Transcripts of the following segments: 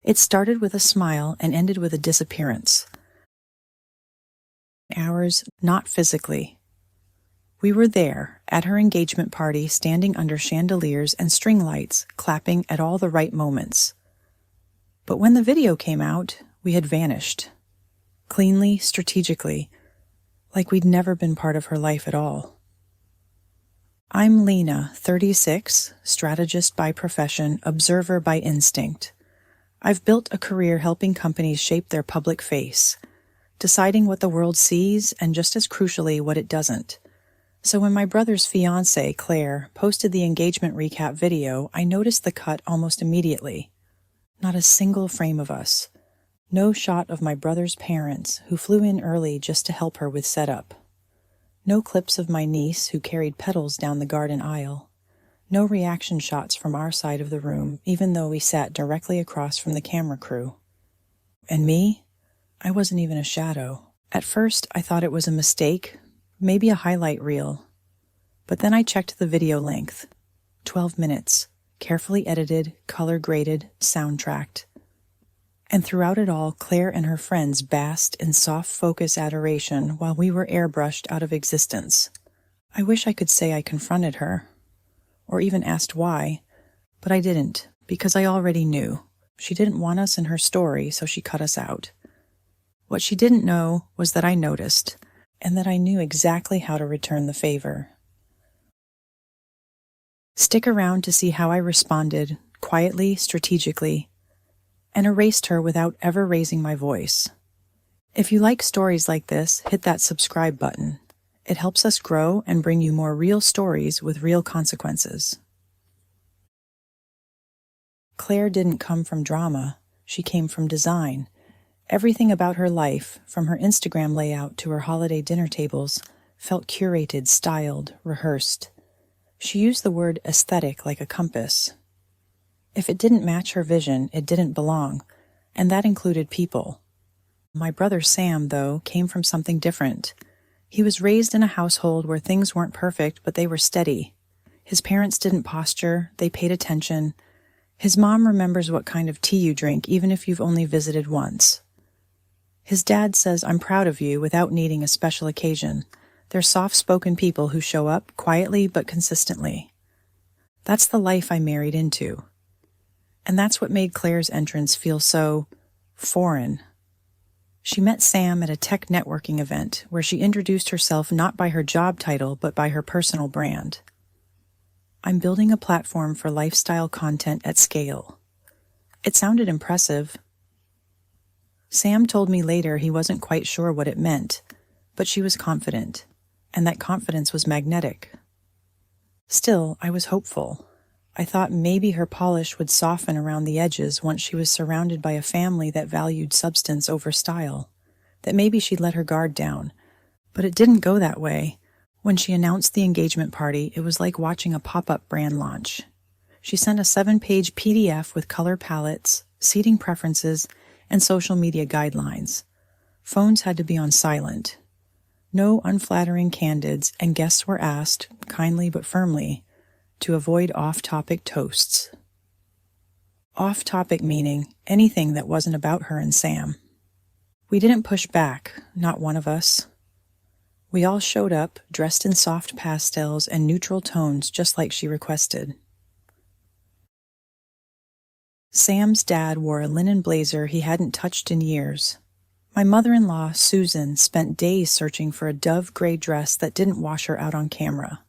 It started with a smile and ended with a disappearance. Hours, not physically. We were there, at her engagement party, standing under chandeliers and string lights, clapping at all the right moments. But when the video came out, we had vanished. Cleanly, strategically, like we'd never been part of her life at all. I'm Lena, 36, strategist by profession, observer by instinct. I've built a career helping companies shape their public face, deciding what the world sees and just as crucially what it doesn't. So when my brother's fiancée, Claire, posted the engagement recap video, I noticed the cut almost immediately. Not a single frame of us. No shot of my brother's parents, who flew in early just to help her with setup. No clips of my niece, who carried petals down the garden aisle. No reaction shots from our side of the room, even though we sat directly across from the camera crew. And me? I wasn't even a shadow. At first, I thought it was a mistake, maybe a highlight reel. But then I checked the video length. 12 minutes, carefully edited, color-graded, soundtracked. And throughout it all, Claire and her friends basked in soft focus adoration while we were airbrushed out of existence. I wish I could say I confronted her, or even asked why, but I didn't, because I already knew. She didn't want us in her story, so she cut us out. What she didn't know was that I noticed, and that I knew exactly how to return the favor. Stick around to see how I responded, quietly, strategically, and erased her without ever raising my voice. If you like stories like this, hit that subscribe button. It helps us grow and bring you more real stories with real consequences. Claire didn't come from drama. She came from design. Everything about her life, from her Instagram layout to her holiday dinner tables, felt curated, styled, rehearsed. She used the word aesthetic like a compass. If it didn't match her vision, it didn't belong, and that included people. My brother Sam, though, came from something different. He was raised in a household where things weren't perfect, but they were steady. His parents didn't posture, they paid attention. His mom remembers what kind of tea you drink, even if you've only visited once. His dad says, "I'm proud of you," without needing a special occasion. They're soft-spoken people who show up quietly but consistently. That's the life I married into. And that's what made Claire's entrance feel so foreign. She met Sam at a tech networking event where she introduced herself not by her job title but by her personal brand. I'm building a platform for lifestyle content at scale. It sounded impressive. Sam told me later he wasn't quite sure what it meant, but she was confident, and that confidence was magnetic. Still, I was hopeful. I thought maybe her polish would soften around the edges once she was surrounded by a family that valued substance over style, that maybe she'd let her guard down. But it didn't go that way. When she announced the engagement party, it was like watching a pop-up brand launch. She sent a 7-page PDF with color palettes, seating preferences, and social media guidelines. Phones had to be on silent. No unflattering candids, and guests were asked, kindly but firmly, to avoid off-topic toasts. Off-topic meaning anything that wasn't about her and Sam. We didn't push back, not one of us. We all showed up, dressed in soft pastels and neutral tones just like she requested. Sam's dad wore a linen blazer he hadn't touched in years. My mother-in-law, Susan, spent days searching for a dove gray dress that didn't wash her out on camera.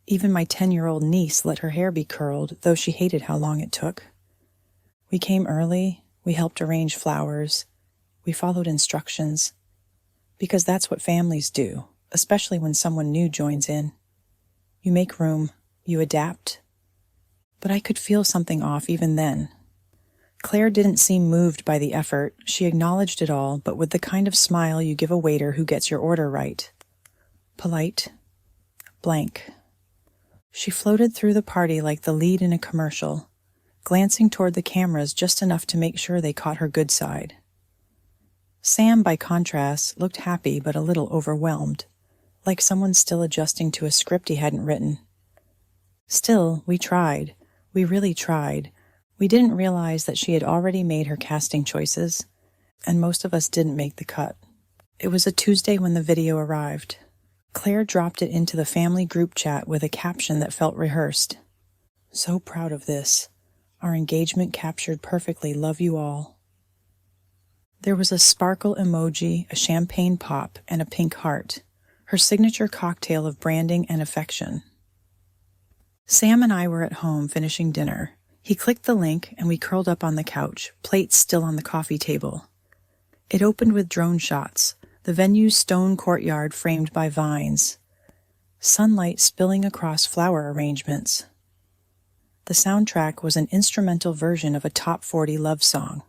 Even my 10-year-old niece let her hair be curled, though she hated how long it took. We came early, we helped arrange flowers, we followed instructions, because that's what families do, especially when someone new joins in. You make room, you adapt. But I could feel something off even then. Claire didn't seem moved by the effort. She acknowledged it all, but with the kind of smile you give a waiter who gets your order right. Polite. Blank. She floated through the party like the lead in a commercial, glancing toward the cameras just enough to make sure they caught her good side. Sam, by contrast, looked happy but a little overwhelmed, like someone still adjusting to a script he hadn't written. Still, we tried. We really tried. We didn't realize that she had already made her casting choices, and most of us didn't make the cut. It was a Tuesday when the video arrived. Claire dropped it into the family group chat with a caption that felt rehearsed. "So proud of this. Our engagement captured perfectly. Love you all." There was a sparkle emoji, a champagne pop, and a pink heart, her signature cocktail of branding and affection. Sam and I were at home finishing dinner. He clicked the link and we curled up on the couch, plates still on the coffee table. It opened with drone shots, the venue's stone courtyard framed by vines, sunlight spilling across flower arrangements. The soundtrack was an instrumental version of a top 40 love song.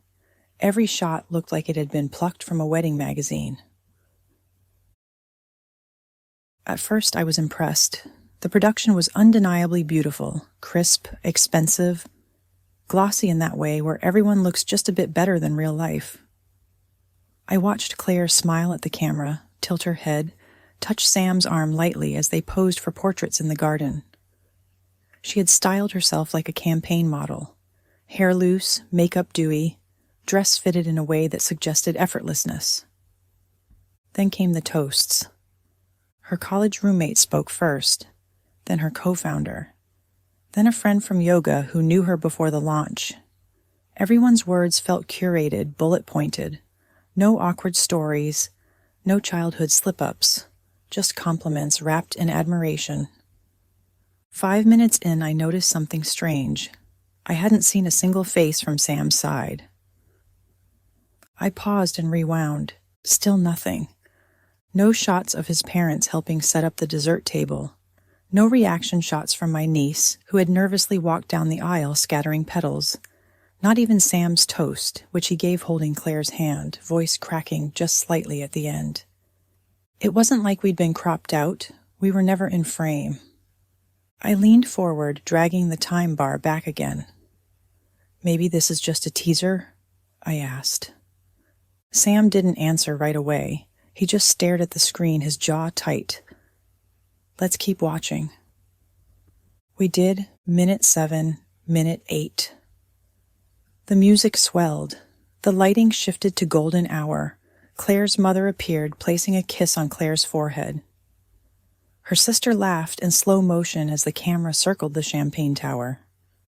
Every shot looked like it had been plucked from a wedding magazine. At first, I was impressed. The production was undeniably beautiful, crisp, expensive, glossy in that way where everyone looks just a bit better than real life. I watched Claire smile at the camera, tilt her head, touch Sam's arm lightly as they posed for portraits in the garden. She had styled herself like a campaign model, hair loose, makeup dewy, dress fitted in a way that suggested effortlessness. Then came the toasts. Her college roommate spoke first, then her co-founder, then a friend from yoga who knew her before the launch. Everyone's words felt curated, bullet-pointed. No awkward stories, no childhood slip-ups, just compliments wrapped in admiration. 5 minutes in, I noticed something strange. I hadn't seen a single face from Sam's side. I paused and rewound. Still nothing. No shots of his parents helping set up the dessert table. No reaction shots from my niece, who had nervously walked down the aisle scattering petals. Not even Sam's toast, which he gave holding Claire's hand, voice cracking just slightly at the end. It wasn't like we'd been cropped out. We were never in frame. I leaned forward, dragging the time bar back again. "Maybe this is just a teaser?" I asked. Sam didn't answer right away. He just stared at the screen, his jaw tight. "Let's keep watching." We did. Minute 7, minute 8. The music swelled. The lighting shifted to golden hour. Claire's mother appeared, placing a kiss on Claire's forehead. Her sister laughed in slow motion as the camera circled the champagne tower.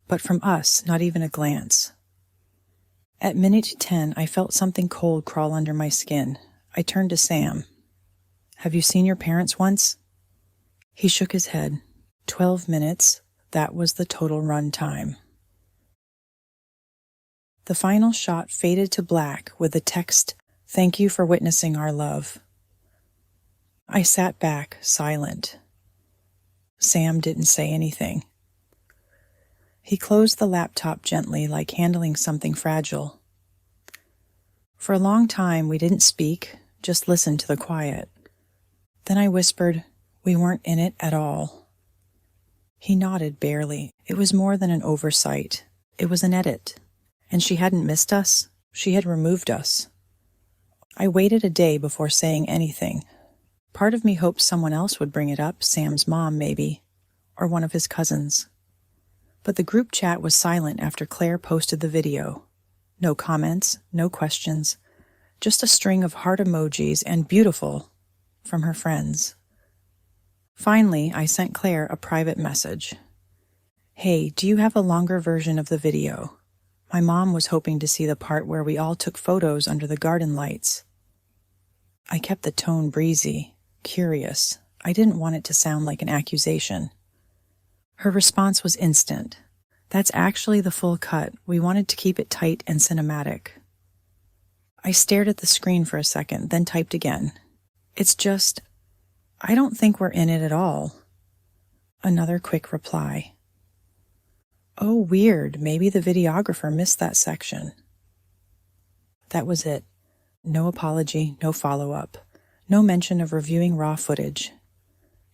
But from us, not even a glance. At minute 10, I felt something cold crawl under my skin. I turned to Sam. "Have you seen your parents once?" He shook his head. 12 minutes. That was the total run time. The final shot faded to black with the text, "Thank you for witnessing our love." I sat back, silent. Sam didn't say anything. He closed the laptop gently, like handling something fragile. For a long time, we didn't speak, just listened to the quiet. Then I whispered, "We weren't in it at all." He nodded barely. It was more than an oversight. It was an edit. And she hadn't missed us. She had removed us. I waited a day before saying anything. Part of me hoped someone else would bring it up, Sam's mom maybe, or one of his cousins. But the group chat was silent after Claire posted the video. No comments, no questions, just a string of heart emojis and "beautiful" from her friends. Finally, I sent Claire a private message. "Hey, do you have a longer version of the video? My mom was hoping to see the part where we all took photos under the garden lights." I kept the tone breezy, curious. I didn't want it to sound like an accusation. Her response was instant. "That's actually the full cut. We wanted to keep it tight and cinematic." I stared at the screen for a second, then typed again. "It's just, I don't think we're in it at all." Another quick reply. "Oh, weird. Maybe the videographer missed that section." That was it. No apology, no follow-up, no mention of reviewing raw footage.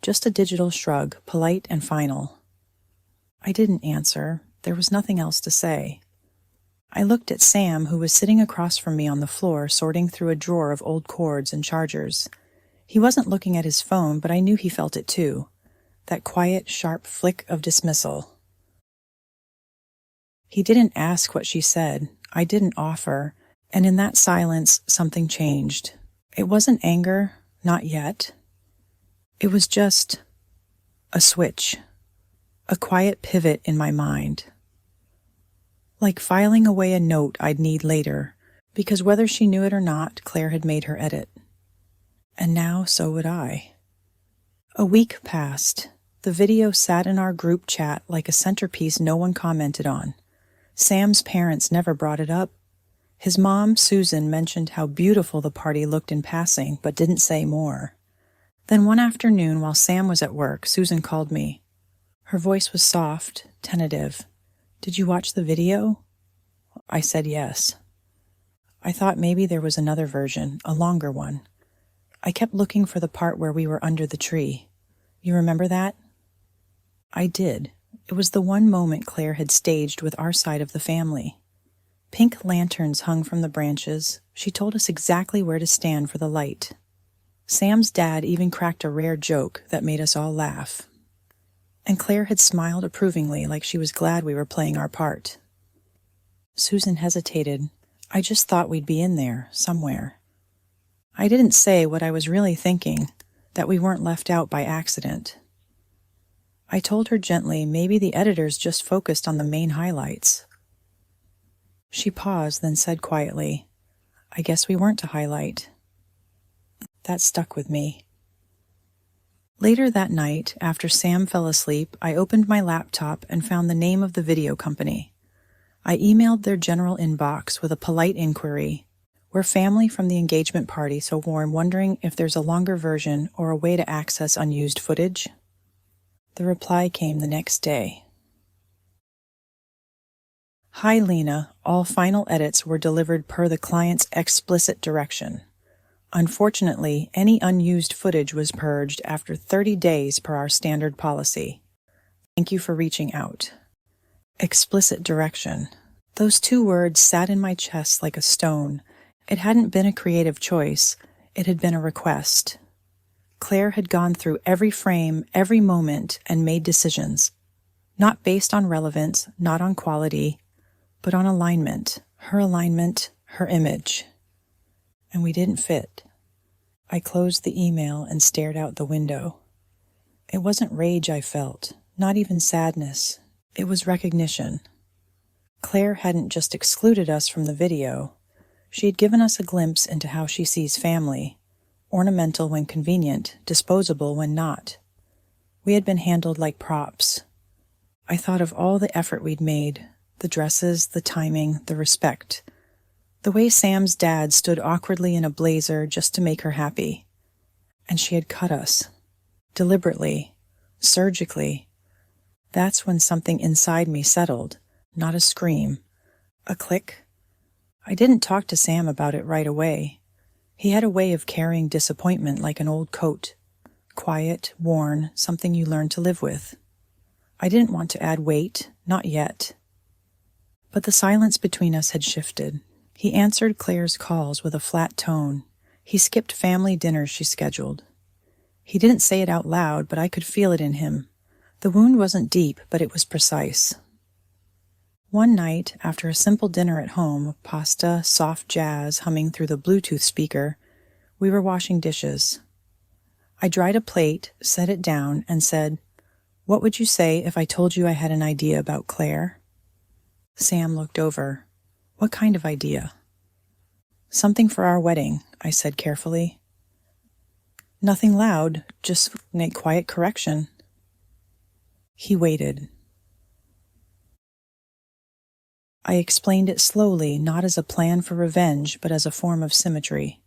Just a digital shrug, polite and final. I didn't answer. There was nothing else to say. I looked at Sam, who was sitting across from me on the floor, sorting through a drawer of old cords and chargers. He wasn't looking at his phone, but I knew he felt it too. That quiet, sharp flick of dismissal. He didn't ask what she said. I didn't offer. And in that silence, something changed. It wasn't anger, not yet. It was just a switch, a quiet pivot in my mind. Like filing away a note I'd need later, because whether she knew it or not, Claire had made her edit. And now so would I. A week passed. The video sat in our group chat like a centerpiece no one commented on. Sam's parents never brought it up. His mom, Susan, mentioned how beautiful the party looked in passing, but didn't say more. Then one afternoon, while Sam was at work, Susan called me. Her voice was soft, tentative. "Did you watch the video?" I said yes. I thought maybe there was another version, a longer one. I kept looking for the part where we were under the tree. You remember that? I did. It was the one moment Claire had staged with our side of the family. Pink lanterns hung from the branches. She told us exactly where to stand for the light. Sam's dad even cracked a rare joke that made us all laugh. And Claire had smiled approvingly, like she was glad we were playing our part. Susan hesitated. I just thought we'd be in there, somewhere. I didn't say what I was really thinking, that we weren't left out by accident. I told her gently maybe the editors just focused on the main highlights. She paused, then said quietly, I guess we weren't to highlight. That stuck with me. Later that night, after Sam fell asleep, I opened my laptop and found the name of the video company. I emailed their general inbox with a polite inquiry. We're family from the engagement party, so we're wondering if there's a longer version or a way to access unused footage. The reply came the next day. Hi, Lena. All final edits were delivered per the client's explicit direction. Unfortunately, any unused footage was purged after 30 days per our standard policy. Thank you for reaching out. Explicit direction. Those two words sat in my chest like a stone. It hadn't been a creative choice. It had been a request. Claire had gone through every frame, every moment, and made decisions. Not based on relevance, not on quality, but on alignment, her image. And we didn't fit. I closed the email and stared out the window. It wasn't rage I felt, not even sadness. It was recognition. Claire hadn't just excluded us from the video. She had given us a glimpse into how she sees family, ornamental when convenient, disposable when not. We had been handled like props. I thought of all the effort we'd made, the dresses, the timing, the respect. The way Sam's dad stood awkwardly in a blazer just to make her happy. And she had cut us. Deliberately. Surgically. That's when something inside me settled. Not a scream. A click. I didn't talk to Sam about it right away. He had a way of carrying disappointment like an old coat. Quiet, worn, something you learn to live with. I didn't want to add weight, not yet. But the silence between us had shifted. He answered Claire's calls with a flat tone. He skipped family dinners she scheduled. He didn't say it out loud, but I could feel it in him. The wound wasn't deep, but it was precise. One night, after a simple dinner at home, pasta, soft jazz humming through the Bluetooth speaker, we were washing dishes. I dried a plate, set it down, and said, "What would you say if I told you I had an idea about Claire?" Sam looked over. "What kind of idea?" "Something for our wedding," I said carefully. "Nothing loud, just a quiet correction." He waited. I explained it slowly, not as a plan for revenge, but as a form of symmetry.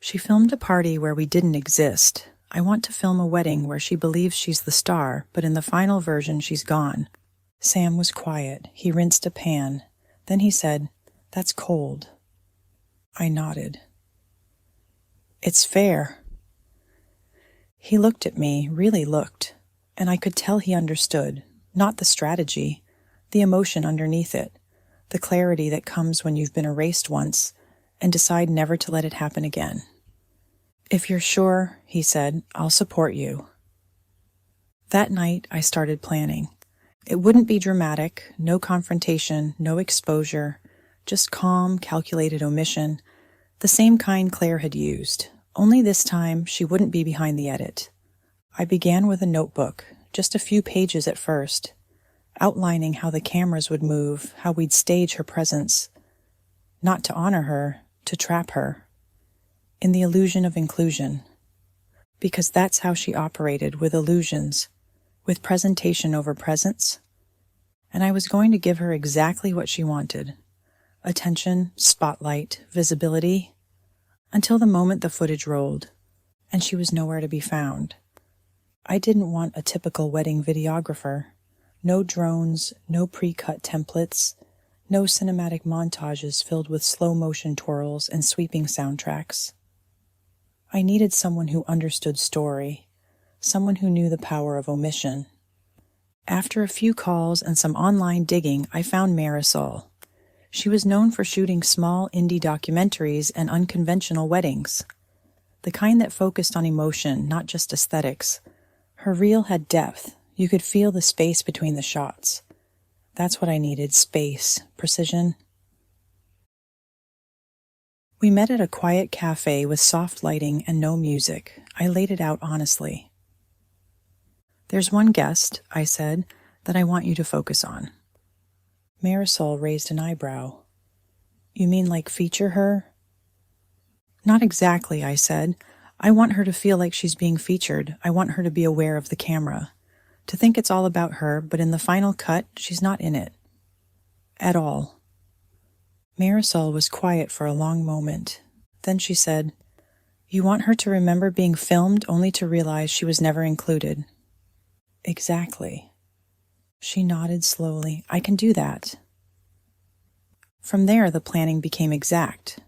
She filmed a party where we didn't exist. I want to film a wedding where she believes she's the star, but in the final version she's gone. Sam was quiet. He rinsed a pan. Then he said, "That's cold." I nodded. "It's fair." He looked at me, really looked, and I could tell he understood, not the strategy, the emotion underneath it, the clarity that comes when you've been erased once and decide never to let it happen again. "If you're sure," he said, "I'll support you." That night, I started planning. It wouldn't be dramatic, no confrontation, no exposure, just calm, calculated omission, the same kind Claire had used. Only this time, she wouldn't be behind the edit. I began with a notebook, just a few pages at first, outlining how the cameras would move, how we'd stage her presence, not to honor her, to trap her, in the illusion of inclusion. Because that's how she operated, with illusions, with presentation over presence. And I was going to give her exactly what she wanted: attention, spotlight, visibility, until the moment the footage rolled, and she was nowhere to be found. I didn't want a typical wedding videographer. No drones, no pre-cut templates, no cinematic montages filled with slow-motion twirls and sweeping soundtracks. I needed someone who understood story, someone who knew the power of omission. After a few calls and some online digging, I found Marisol. She was known for shooting small indie documentaries and unconventional weddings, the kind that focused on emotion, not just aesthetics. Her reel had depth. You could feel the space between the shots. That's what I needed: space, precision. We met at a quiet cafe with soft lighting and no music. I laid it out honestly. "There's one guest," I said, "that I want you to focus on." Marisol raised an eyebrow. "You mean like feature her?" "Not exactly," I said. "I want her to feel like she's being featured. I want her to be aware of the camera, to think it's all about her, but in the final cut, she's not in it. At all." Marisol was quiet for a long moment. Then she said, "You want her to remember being filmed only to realize she was never included." "Exactly." She nodded slowly. "I can do that." From there, the planning became exact.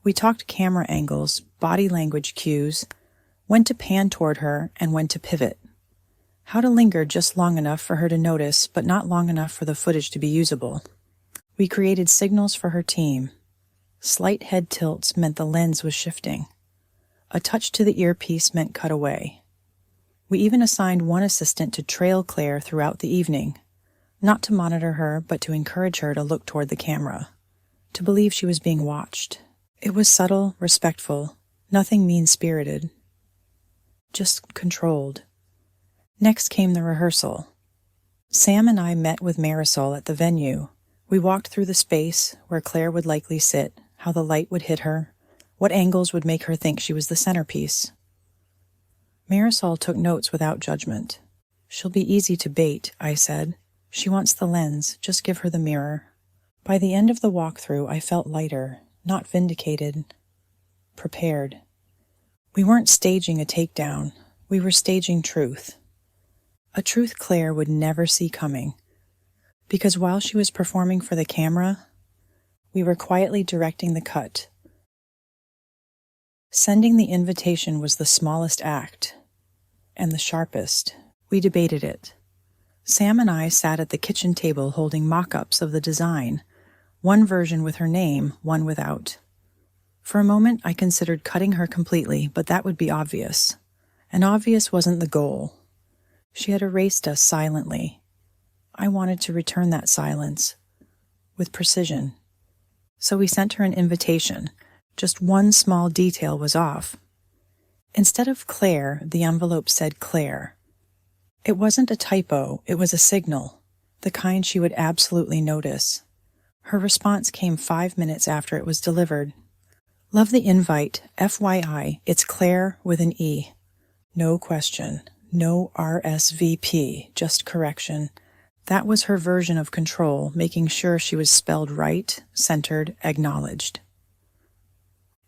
We talked camera angles, body language cues, when to pan toward her and when to pivot. How to linger just long enough for her to notice, but not long enough for the footage to be usable. We created signals for her team. Slight head tilts meant the lens was shifting. A touch to the earpiece meant cut away. We even assigned one assistant to trail Claire throughout the evening, not to monitor her, but to encourage her to look toward the camera, to believe she was being watched. It was subtle, respectful, nothing mean-spirited, just controlled. Next came the rehearsal. Sam and I met with Marisol at the venue. We walked through the space where Claire would likely sit, how the light would hit her, what angles would make her think she was the centerpiece. Marisol took notes without judgment. "She'll be easy to bait," I said. "She wants the lens, just give her the mirror." By the end of the walkthrough, I felt lighter, not vindicated, prepared. We weren't staging a takedown. We were staging truth. A truth Claire would never see coming. Because while she was performing for the camera, we were quietly directing the cut. Sending the invitation was the smallest act, and the sharpest. We debated it. Sam and I sat at the kitchen table holding mock-ups of the design, one version with her name, one without. For a moment, I considered cutting her completely, but that would be obvious. And obvious wasn't the goal. She had erased us silently. I wanted to return that silence, with precision. So we sent her an invitation. Just one small detail was off. Instead of Claire, the envelope said Claire. It wasn't a typo, it was a signal, the kind she would absolutely notice. Her response came 5 minutes after it was delivered. "Love the invite. FYI, it's Claire with an E. No question. No RSVP, just correction." That was her version of control, making sure she was spelled right, centered, acknowledged.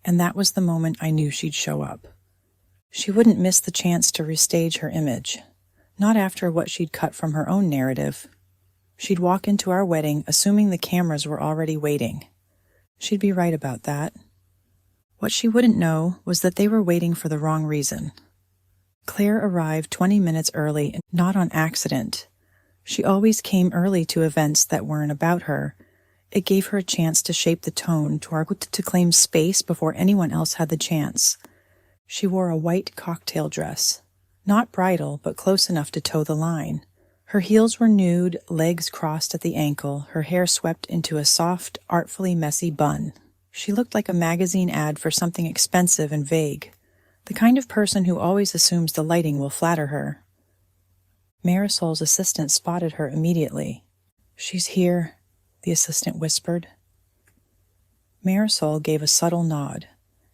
And that was the moment I knew she'd show up. She wouldn't miss the chance to restage her image, not after what she'd cut from her own narrative. She'd walk into our wedding assuming the cameras were already waiting. She'd be right about that. What she wouldn't know was that they were waiting for the wrong reason. Claire arrived 20 minutes early, not on accident. She always came early to events that weren't about her. It gave her a chance to shape the tone, to claim space before anyone else had the chance. She wore a white cocktail dress. Not bridal, but close enough to toe the line. Her heels were nude, legs crossed at the ankle, her hair swept into a soft, artfully messy bun. She looked like a magazine ad for something expensive and vague, the kind of person who always assumes the lighting will flatter her. Marisol's assistant spotted her immediately. "She's here," the assistant whispered. Marisol gave a subtle nod.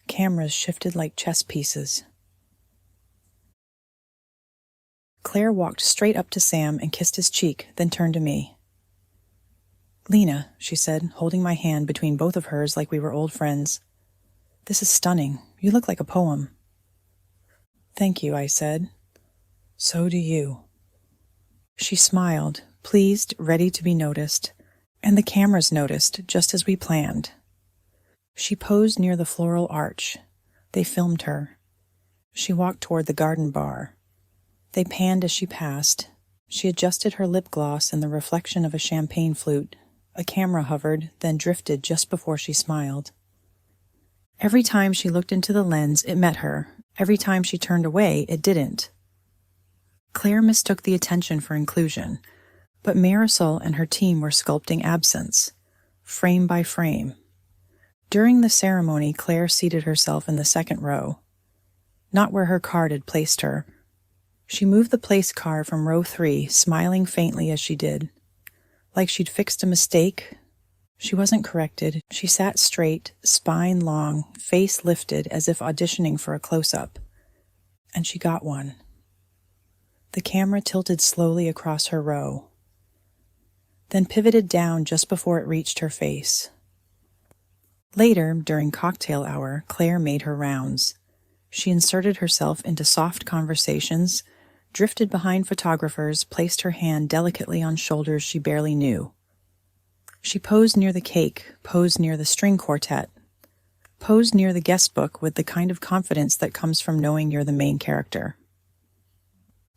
Cameras shifted like chess pieces. Claire walked straight up to Sam and kissed his cheek, then turned to me. "Lena," she said, holding my hand between both of hers like we were old friends. "This is stunning. You look like a poem." "Thank you," I said. "So do you." She smiled, pleased, ready to be noticed, and the cameras noticed, just as we planned. She posed near the floral arch. They filmed her. She walked toward the garden bar. They panned as she passed. She adjusted her lip gloss in the reflection of a champagne flute. A camera hovered, then drifted just before she smiled. Every time she looked into the lens, it met her. Every time she turned away, it didn't. Claire mistook the attention for inclusion, but Marisol and her team were sculpting absence, frame by frame. During the ceremony, Claire seated herself in the second row, not where her card had placed her. She moved the place card from row 3, smiling faintly as she did. Like she'd fixed a mistake. She wasn't corrected. She sat straight, spine long, face lifted as if auditioning for a close-up. And she got one. The camera tilted slowly across her row, then pivoted down just before it reached her face. Later, during cocktail hour, Claire made her rounds. She inserted herself into soft conversations, drifted behind photographers, placed her hand delicately on shoulders she barely knew. She posed near the cake, posed near the string quartet, posed near the guest book with the kind of confidence that comes from knowing you're the main character.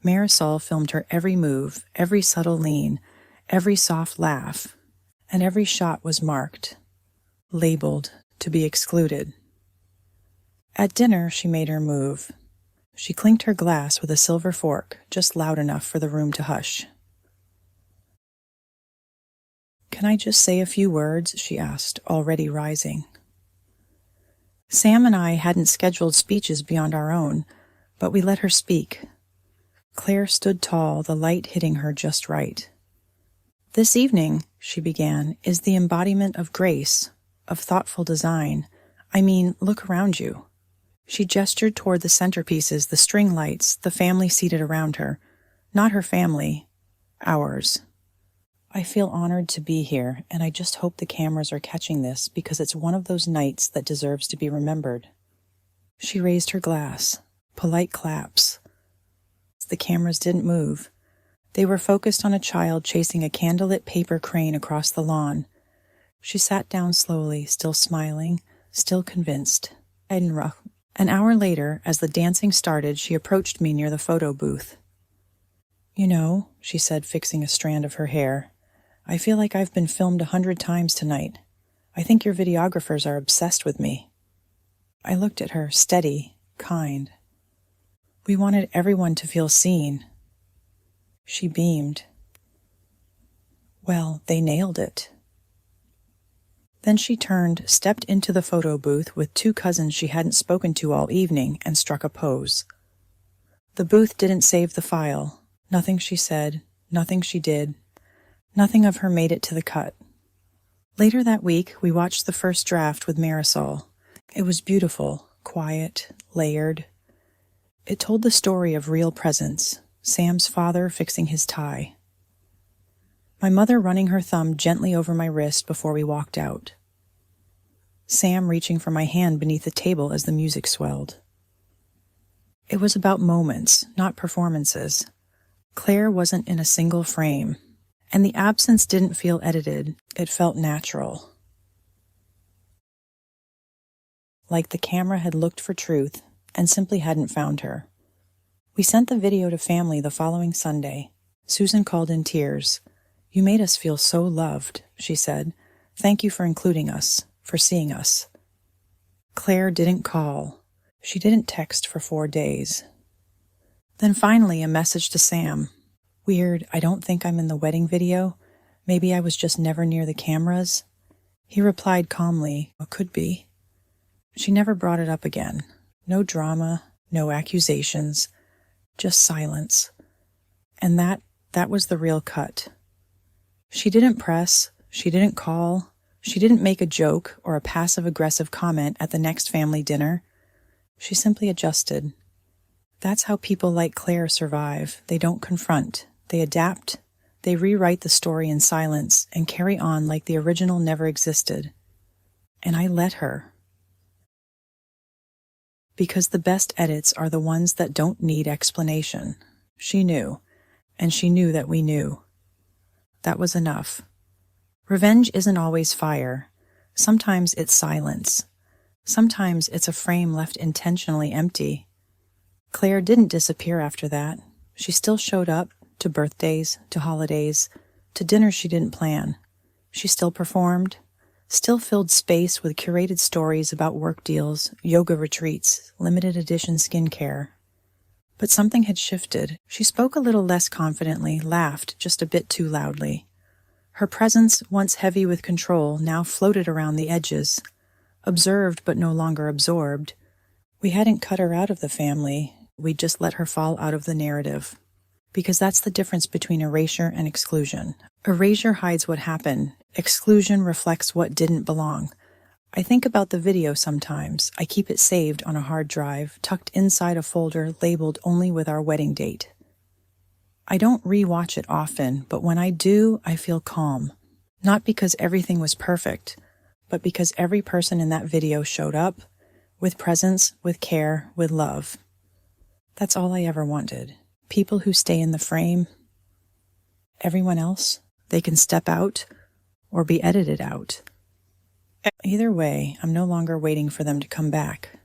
Marisol filmed her every move, every subtle lean, every soft laugh, and every shot was marked, labeled, to be excluded. At dinner, she made her move. She clinked her glass with a silver fork, just loud enough for the room to hush. "Can I just say a few words?" she asked, already rising. Sam and I hadn't scheduled speeches beyond our own, but we let her speak. Claire stood tall, the light hitting her just right. "This evening," she began, "is the embodiment of grace, of thoughtful design. I mean, look around you." She gestured toward the centerpieces, the string lights, the family seated around her. Not her family, ours. "I feel honored to be here, and I just hope the cameras are catching this because it's one of those nights that deserves to be remembered." She raised her glass. Polite claps. The cameras didn't move. They were focused on a child chasing a candlelit paper crane across the lawn. She sat down slowly, still smiling, still convinced. An hour later, as the dancing started, she approached me near the photo booth. "You know," she said, fixing a strand of her hair, "I feel like I've been filmed 100 times tonight. I think your videographers are obsessed with me." I looked at her, steady, kind. "We wanted everyone to feel seen." She beamed. "Well, they nailed it." Then she turned, stepped into the photo booth with 2 cousins she hadn't spoken to all evening, and struck a pose. The booth didn't save the file. Nothing she said, nothing she did, nothing of her made it to the cut. Later that week, we watched the first draft with Marisol. It was beautiful, quiet, layered. It told the story of real presence, Sam's father fixing his tie. My mother running her thumb gently over my wrist before we walked out. Sam reaching for my hand beneath the table as the music swelled. It was about moments, not performances. Claire wasn't in a single frame, and the absence didn't feel edited. It felt natural. Like the camera had looked for truth and simply hadn't found her. We sent the video to family the following Sunday. Susan called in tears. "You made us feel so loved," she said. "Thank you for including us, for seeing us." Claire didn't call. She didn't text for 4 days. Then finally a message to Sam. Weird, I don't think I'm in the wedding video. Maybe I was just never near the cameras. He replied calmly, "It could be." She never brought it up again. No drama, no accusations, just silence. And that was the real cut. She didn't press, she didn't call, she didn't make a joke or a passive-aggressive comment at the next family dinner. She simply adjusted. That's how people like Claire survive. They don't confront. They adapt. They rewrite the story in silence and carry on like the original never existed. And I let her. Because the best edits are the ones that don't need explanation. She knew, and she knew that we knew. That was enough. Revenge isn't always fire. Sometimes it's silence. Sometimes it's a frame left intentionally empty. Claire didn't disappear after that. She still showed up to birthdays, to holidays, to dinners she didn't plan. She still performed, still filled space with curated stories about work deals, yoga retreats, limited edition skincare. But something had shifted. She spoke a little less confidently, laughed just a bit too loudly. Her presence, once heavy with control, now floated around the edges, observed but no longer absorbed. We hadn't cut her out of the family. We'd just let her fall out of the narrative. Because that's the difference between erasure and exclusion. Erasure hides what happened. Exclusion reflects what didn't belong. I think about the video sometimes. I keep it saved on a hard drive, tucked inside a folder labeled only with our wedding date. I don't re-watch it often, but when I do, I feel calm. Not because everything was perfect, but because every person in that video showed up, with presence, with care, with love. That's all I ever wanted. People who stay in the frame. Everyone else, they can step out or be edited out. Either way, I'm no longer waiting for them to come back.